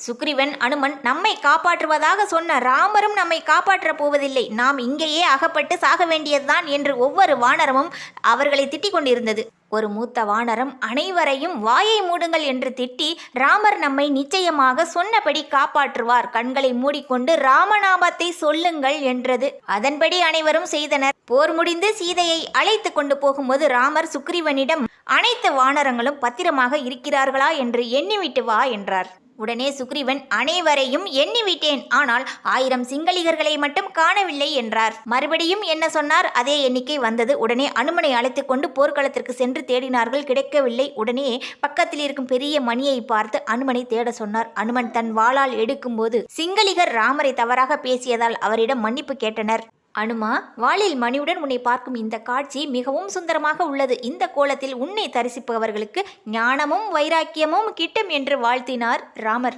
சுக்ரீவன் அனுமன் நம்மை காப்பாற்றுவதாக சொன்ன ராமரும் நம்மை காப்பாற்றப் போவதில்லை, நாம் இங்கேயே அகப்பட்டு சாக வேண்டியதுதான் என்று ஒவ்வொரு வானரமும் அவர்களை திட்டிக் கொண்டிருந்தது. ஒரு மூத்த வானரம் அனைவரையும் வாயை மூடுங்கள் என்று திட்டி, ராமர் நம்மை நிச்சயமாக சொன்னபடி காப்பாற்றுவார், கண்களை மூடிக்கொண்டு ராமநாமத்தை சொல்லுங்கள் என்றது. அதன்படி அனைவரும் செய்தனர். போர் முடிந்து சீதையை அழைத்து கொண்டு போகும்போது ராமர் சுக்ரீவனிடம் அனைத்து வானரங்களும் பத்திரமாக இருக்கிறார்களா என்று எண்ணிவிட்டு வா என்றார். உடனே சுக்ரீவன் அனைவரையும் எண்ணிவிட்டேன், ஆனால் 1000 சிங்களிகர்களை மட்டும் காணவில்லை என்றார். மறுபடியும் என்ன சொன்னார், அதே எண்ணிக்கை வந்தது. உடனே அனுமனை அழைத்து கொண்டு போர்க்களத்திற்கு சென்று தேடினார்கள், கிடைக்கவில்லை. உடனே பக்கத்தில் இருக்கும் பெரிய மணியை பார்த்து அனுமனை தேட சொன்னார். அனுமன் தன் வாளால் எடுக்கும்போது சிங்களிகர் ராமரை தவறாக பேசியதால் அவரிடம் மன்னிப்பு கேட்டனர். அனுமா, வாளில் மணியுடன் உன்னை பார்க்கும் இந்த காட்சி மிகவும் சுந்தரமாக உள்ளது. இந்த கோலத்தில் உன்னை தரிசிப்பவர்களுக்கு ஞானமும் வைராக்கியமும் கிட்டும் என்று வாழ்த்தினார் ராமர்.